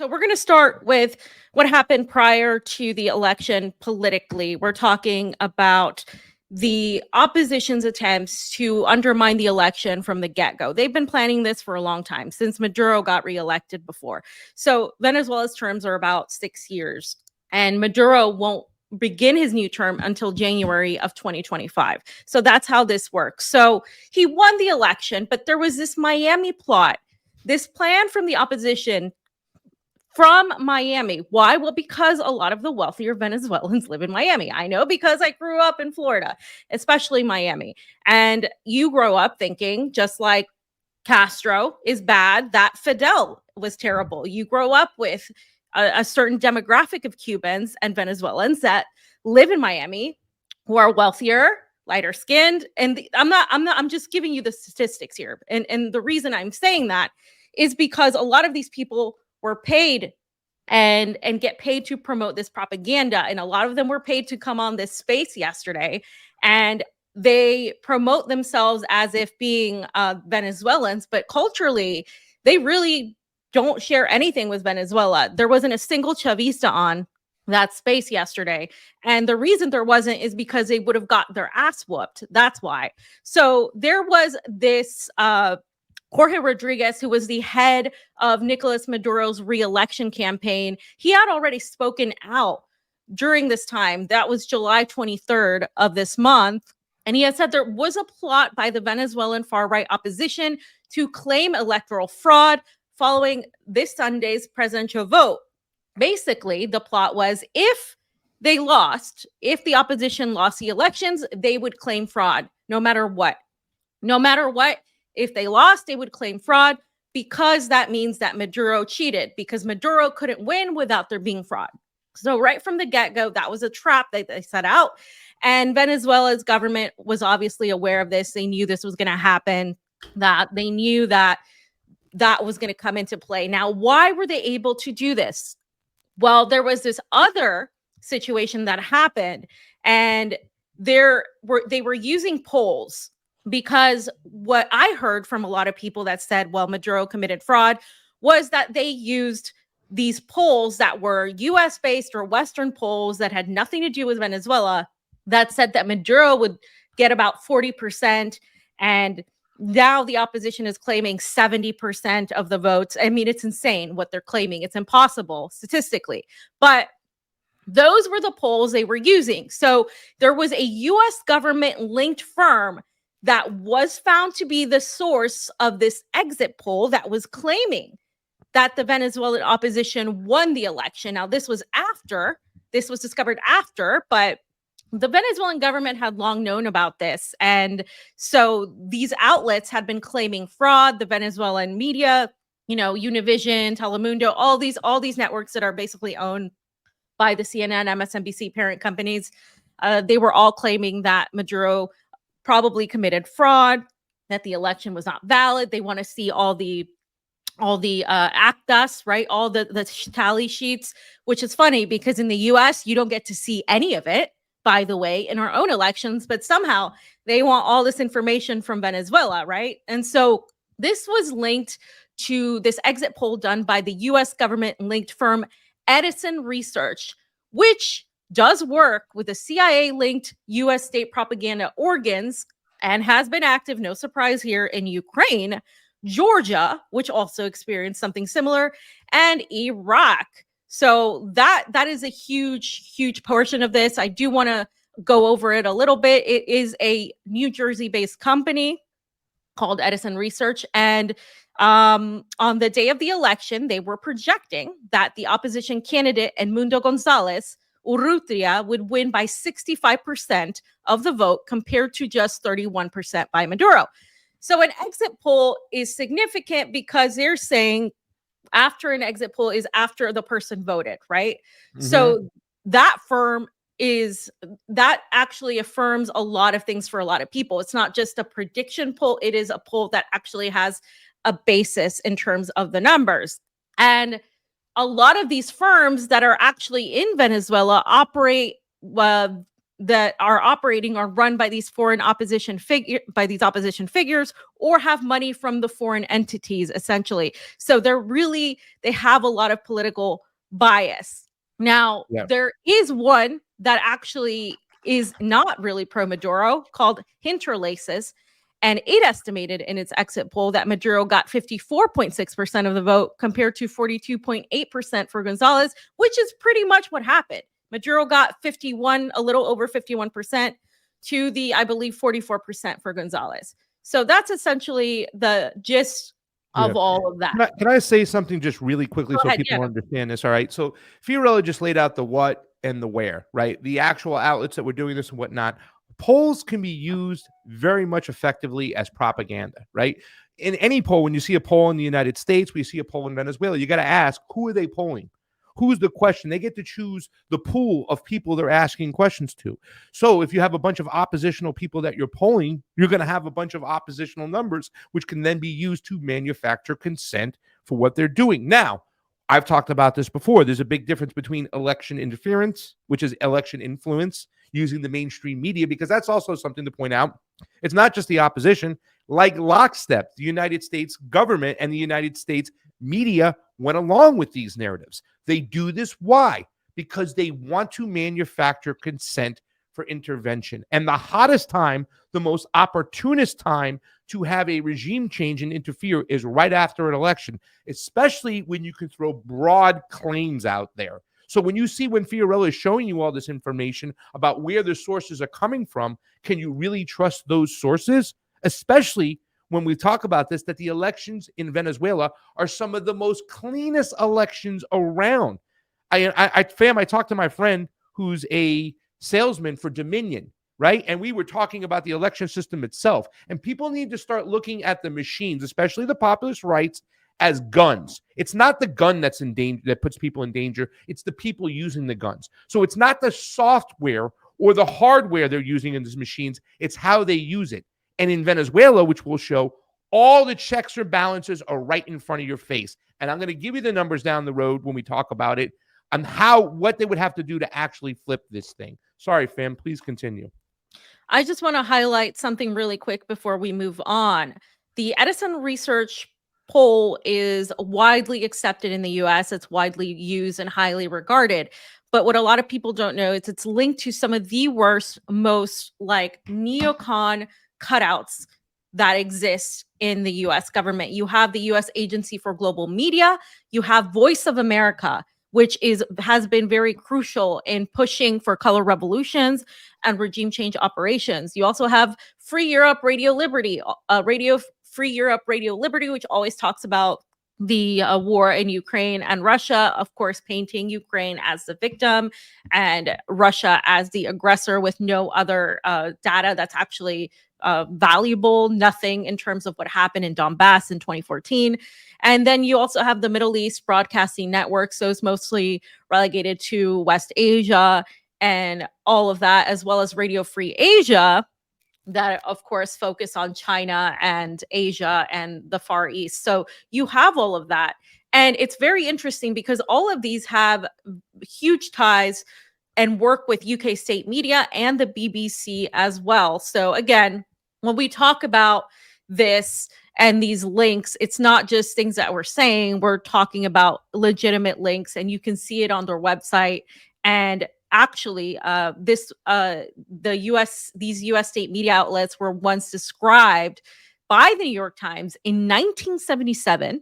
So we're going to start with what happened prior to the election politically. We're talking about the opposition's attempts to undermine the election from the get-go. They've been planning this for a long time, since Maduro got reelected before. So Venezuela's terms are about 6 years, and Maduro won't begin his new term until January of 2025. So that's how this works. So he won the election, but there was this Miami plot, this plan from the opposition from Miami. Why? Well, because a lot of the wealthier Venezuelans live in Miami. I know, because I grew up in Florida, especially Miami. And you grow up thinking, just like Castro is bad, that Fidel was terrible. You grow up with a certain demographic of Cubans and Venezuelans that live in Miami who are wealthier, lighter skinned. And I'm just giving you the statistics here. And the reason I'm saying that is because a lot of these people were paid and get paid to promote this propaganda. And a lot of them were paid to come on this space yesterday. And they promote themselves as if being Venezuelans, but culturally, they really don't share anything with Venezuela. There wasn't a single Chavista on that space yesterday. And the reason there wasn't is because they would have got their ass whooped. That's why. So there was this Jorge Rodriguez, who was the head of Nicolas Maduro's re-election campaign. He had already spoken out during this time. That was July 23rd of this month. And he had said there was a plot by the Venezuelan far-right opposition to claim electoral fraud following this Sunday's presidential vote. Basically, the plot was if the opposition lost the elections, they would claim fraud no matter what. No matter what. If they lost, they would claim fraud, because that means that Maduro cheated, because Maduro couldn't win without there being fraud. So right from the get-go, that was a trap that they set out. And Venezuela's government was obviously aware of this. They knew this was going to happen, that they knew that was going to come into play. Now, why were they able to do this? Well, there was this other situation that happened, and they were using polls. Because what I heard from a lot of people that said, well, Maduro committed fraud, was that they used these polls that were US based or Western polls that had nothing to do with Venezuela, that said that Maduro would get about 40%. And now the opposition is claiming 70% of the votes. I mean, it's insane what they're claiming. It's impossible statistically. But those were the polls they were using. So there was a US government linked firm that was found to be the source of this exit poll that was claiming that the Venezuelan opposition won the election. Now, this was discovered after, but the Venezuelan government had long known about this. And so these outlets had been claiming fraud. The Venezuelan media, Univision, Telemundo, all these networks that are basically owned by the CNN, MSNBC parent companies, they were all claiming that Maduro probably committed fraud, that the election was not valid. They want to see all the actas, right? All the tally sheets, which is funny because in the US, you don't get to see any of it, by the way, in our own elections, but somehow they want all this information from Venezuela, right? And so this was linked to this exit poll done by the US government linked firm Edison Research, which does work with the CIA-linked U.S. state propaganda organs and has been active, no surprise here, in Ukraine, Georgia, which also experienced something similar, and Iraq. So that is a huge, huge portion of this. I do want to go over it a little bit. It is a New Jersey-based company called Edison Research, and on the day of the election, they were projecting that the opposition candidate Edmundo Gonzalez Urrutia would win by 65% of the vote compared to just 31% by Maduro. So an exit poll is significant because they're saying after an exit poll is after the person voted, right? Mm-hmm. So that actually affirms a lot of things for a lot of people. It's not just a prediction poll. It is a poll that actually has a basis in terms of the numbers. And a lot of these firms that are actually in Venezuela operate that are operating are run by these opposition figures, or have money from the foreign entities, essentially. So they have a lot of political bias. Now, there is one that actually is not really pro-Maduro, called Hinterlaces, and it estimated in its exit poll that Maduro got 54.6% of the vote compared to 42.8% for Gonzalez, which is pretty much what happened. Maduro got a little over 51% to the, I believe, 44% for Gonzalez. So that's essentially the gist of all of that. Can I say something just really quickly Go ahead, people understand this? All right. So Fiorella just laid out the what and the where, right? The actual outlets that were doing this and whatnot. Polls can be used very much effectively as propaganda, right? In any poll, when you see a poll in the United States, we see a poll in Venezuela, you got to ask, who are they polling? Who's the question? They get to choose the pool of people they're asking questions to. So if you have a bunch of oppositional people that you're polling, you're going to have a bunch of oppositional numbers, which can then be used to manufacture consent for what they're doing. Now, I've talked about this before. There's a big difference between election interference, which is election influence, using the mainstream media, because that's also something to point out. It's not just the opposition. Like lockstep, the United States government and the United States media went along with these narratives. They do this. Why? Because they want to manufacture consent for intervention. And the hottest time, the most opportunist time to have a regime change and interfere is right after an election, especially when you can throw broad claims out there. So when Fiorella is showing you all this information about where the sources are coming from, can you really trust those sources? Especially when we talk about this, that the elections in Venezuela are some of the most cleanest elections around. I talked to my friend who's a salesman for Dominion, right? And we were talking about the election system itself. And people need to start looking at the machines, especially the populist rights, as guns. It's not the gun that's in danger, that puts people in danger. It's the people using the guns. So it's not the software or the hardware they're using in these machines. It's how they use it. And in Venezuela, which we'll show, all the checks or balances are right in front of your face. And I'm going to give you the numbers down the road when we talk about it on what they would have to do to actually flip this thing. Sorry, fam, please continue. I just want to highlight something really quick before we move on. The Edison Research poll is widely accepted in the US. It's widely used and highly regarded. But what a lot of people don't know is it's linked to some of the worst, most like neocon cutouts that exist in the US government. You have the US Agency for Global Media, you have Voice of America, which has been very crucial in pushing for color revolutions and regime change operations. You also have Free Europe Radio Liberty, Free Europe Radio Liberty, which always talks about the war in Ukraine and Russia, of course, painting Ukraine as the victim and Russia as the aggressor with no other data that's actually valuable, nothing in terms of what happened in Donbass in 2014. And then you also have the Middle East Broadcasting Network, so it's mostly relegated to West Asia and all of that, as well as Radio Free Asia, that of course focus on China and Asia and the Far East. So you have all of that. And it's very interesting because all of these have huge ties and work with UK state media and the BBC as well. So again, when we talk about this and these links, it's not just things that we're saying, we're talking about legitimate links, and you can see it on their website. And actually, these U.S. state media outlets were once described by the New York Times in 1977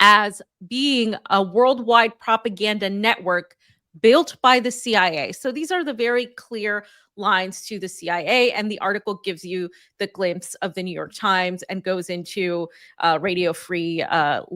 as being a worldwide propaganda network built by the CIA. So these are the very clear lines to the CIA, and the article gives you the glimpse of the New York Times and goes into Radio Free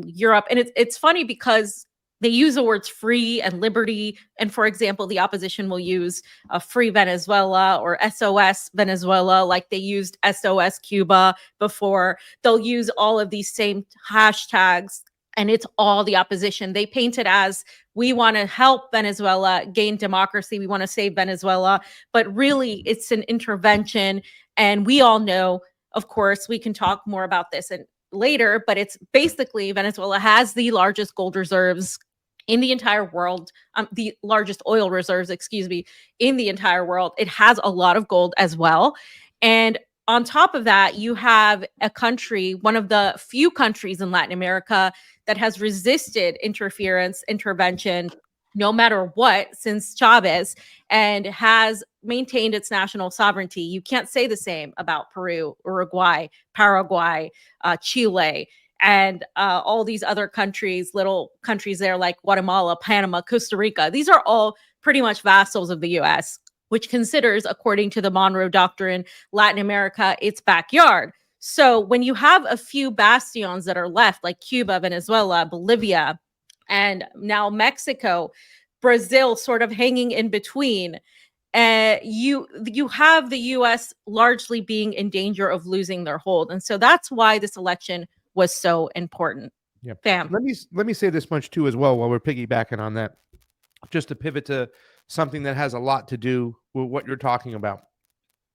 Europe. And it's funny because they use the words free and liberty. And for example, the opposition will use Free Venezuela or SOS Venezuela, like they used SOS Cuba before. They'll use all of these same hashtags, and it's all the opposition. They paint it as, we want to help Venezuela gain democracy. We want to save Venezuela. But really, it's an intervention. And we all know, of course, we can talk more about this and later, but it's basically Venezuela has the largest gold reserves in the entire world, the largest oil reserves, excuse me, in the entire world. It has a lot of gold as well. And on top of that, you have a country, one of the few countries in Latin America that has resisted intervention, no matter what, since Chavez, and has maintained its national sovereignty. You can't say the same about Peru, Uruguay, Paraguay, Chile, and all these other countries, little countries there like Guatemala, Panama, Costa Rica. These are all pretty much vassals of the US, which considers, according to the Monroe Doctrine, Latin America its backyard. So when you have a few bastions that are left, like Cuba, Venezuela, Bolivia, and now Mexico, Brazil sort of hanging in between, you have the US largely being in danger of losing their hold. And so that's why this election was so important. Yeah. Bam. Let me say this much too as well while we're piggybacking on that, just to pivot to something that has a lot to do with what you're talking about.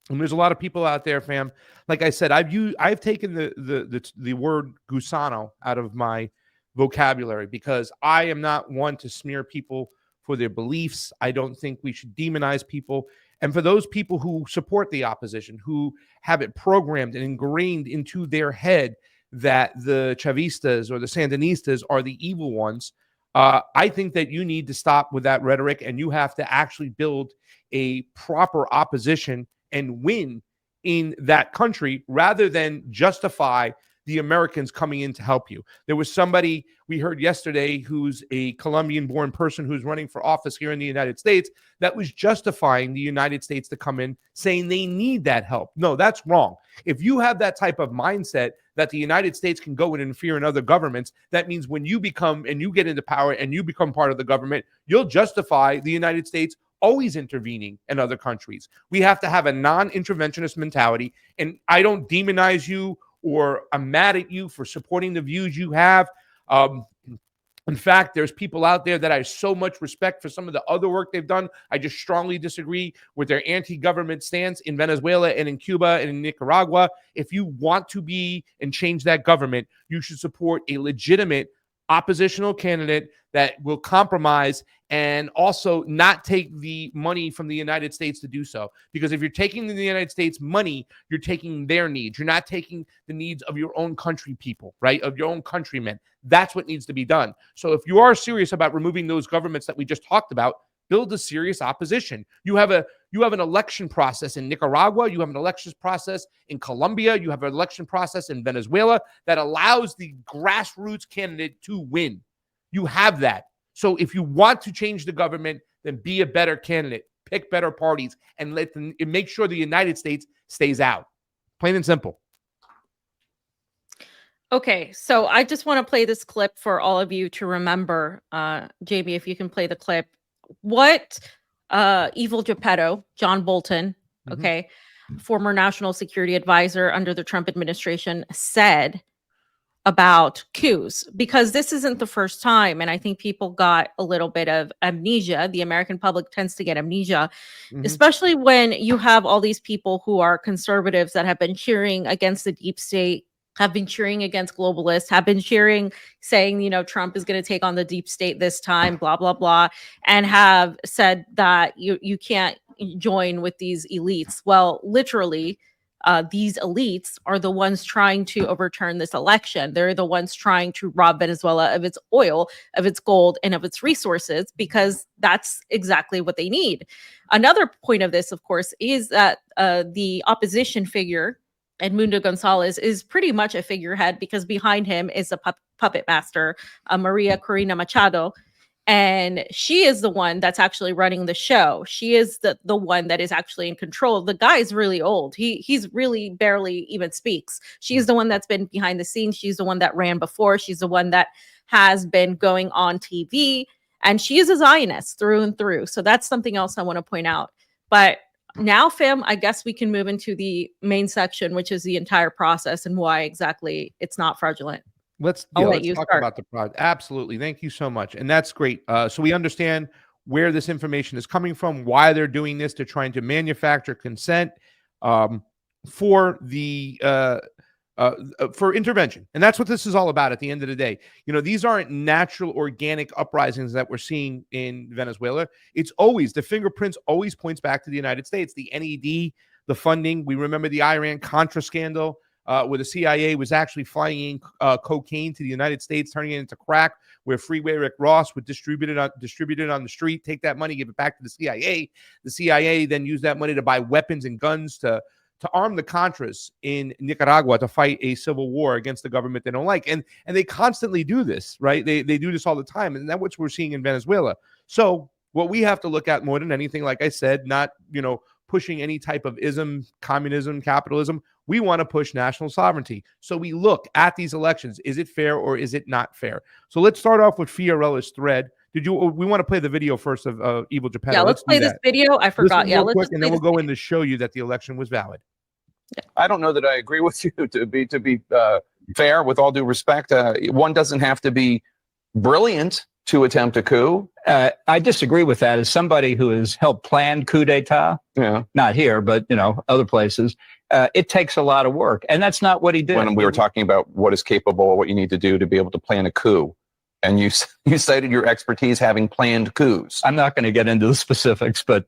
And there's a lot of people out there, fam. Like I said, I've taken the word gusano out of my vocabulary because I am not one to smear people for their beliefs. I don't think we should demonize people. And for those people who support the opposition, who have it programmed and ingrained into their head that the Chavistas or the Sandinistas are the evil ones, I think that you need to stop with that rhetoric, and you have to actually build a proper opposition and win in that country rather than justify the Americans coming in to help you. There was somebody we heard yesterday who's a Colombian-born person who's running for office here in the United States that was justifying the United States to come in, saying they need that help. No, that's wrong. If you have that type of mindset that the United States can go and interfere in other governments, that means when you become and you get into power and you become part of the government, you'll justify the United States always intervening in other countries. We have to have a non-interventionist mentality, and I don't demonize you or I'm mad at you for supporting the views you have. In fact, there's people out there that I have so much respect for some of the other work they've done. I just strongly disagree with their anti-government stance in Venezuela and in Cuba and in Nicaragua. If you want to be and change that government, you should support a legitimate oppositional candidate that will compromise and also not take the money from the United States to do so. Because if you're taking the United States money, you're taking their needs. You're not taking the needs of your own country people, right? Of your own countrymen. That's what needs to be done. So if you are serious about removing those governments that we just talked about, build a serious opposition. You have an election process in Nicaragua. You have an election process in Colombia. You have an election process in Venezuela that allows the grassroots candidate to win. You have that. So if you want to change the government, then be a better candidate, pick better parties, and make sure the United States stays out. Plain and simple. Okay, so I just want to play this clip for all of you to remember. Jamie, if you can play the clip. What Evil Geppetto, John Bolton, okay, former national security advisor under the Trump administration, said about coups, because this isn't the first time, and I think people got a little bit of amnesia. The American public tends to get amnesia, especially when you have all these people who are conservatives that have been cheering against the deep state, have been cheering against globalists, have been cheering, saying, you know, Trump is going to take on the deep state this time, blah, blah, blah, and have said that you can't join with these elites. Well, literally, these elites are the ones trying to overturn this election. They're the ones trying to rob Venezuela of its oil, of its gold, and of its resources, because that's exactly what they need. Another point of this, of course, is that the opposition figure, Edmundo Gonzalez, is pretty much a figurehead, because behind him is a puppet master, Maria Corina Machado. And she is the one that's actually running the show. She is the one that is actually in control. The guy is really old. He's really barely even speaks. She's the one that's been behind the scenes. She's the one that ran before. She's the one that has been going on TV. And she is a Zionist through and through. So that's something else I want to point out. But now, fam, I guess we can move into the main section, which is the entire process and why exactly it's not fraudulent. Let's talk about the project. Absolutely. Thank you so much. And that's great. So we understand where this information is coming from, why they're doing this. They're trying to manufacture consent for the for intervention. And that's what this is all about at the end of the day. You know, these aren't natural organic uprisings that we're seeing in Venezuela. It's always, the fingerprints always points back to the United States, the NED, the funding. We remember the Iran-Contra scandal, where the CIA was actually flying cocaine to the United States, turning it into crack, where Freeway Rick Ross would distribute it on the street, take that money, give it back to the CIA. The CIA then used that money to buy weapons and guns to arm the Contras in Nicaragua to fight a civil war against the government they don't like. And they constantly do this, right? They do this all the time. And that's what we're seeing in Venezuela. So what we have to look at more than anything, like I said, not, pushing any type of ism, communism, capitalism. We want to push national sovereignty. So we look at these elections. Is it fair or is it not fair? So let's start off with Fiorella's thread. We want to play the video first of Evil Geppetto. Yeah, let's play this video. I forgot. Yeah, let's quick, and then we'll go in to show you that the election was valid. I don't know that I agree with you. To be fair, with all due respect, one doesn't have to be brilliant to attempt a coup. I disagree with that. As somebody who has helped plan coup d'état, not here, but other places, it takes a lot of work, and that's not what he did. When we were talking about what is capable, what you need to do to be able to plan a coup, and you cited your expertise having planned coups. I'm not going to get into the specifics, but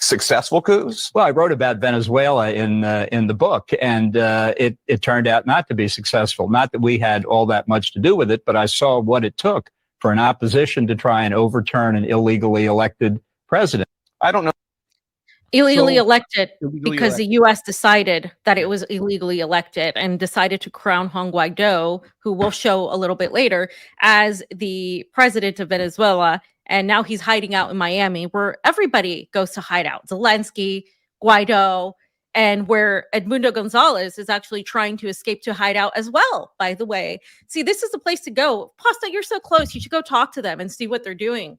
successful coups. Well, I wrote about Venezuela in the book, and it turned out not to be successful. Not that we had all that much to do with it, but I saw what it took for an opposition to try and overturn an illegally elected president. I don't know. Illegally elected because the U.S. decided that it was illegally elected and decided to crown Juan Guaido, who we'll show a little bit later, as the president of Venezuela. And now he's hiding out in Miami, where everybody goes to hide out. Zelensky, Guaido, and where Edmundo Gonzalez is actually trying to escape to hide out as well, by the way. See, this is the place to go. Pasta, you're so close. You should go talk to them and see what they're doing.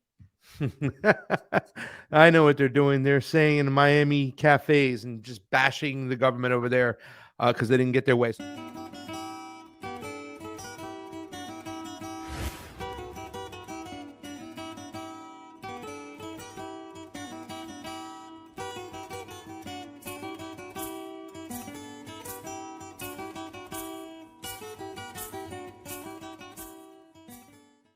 I know what they're doing. They're saying in Miami cafes and just bashing the government over there because they didn't get their way.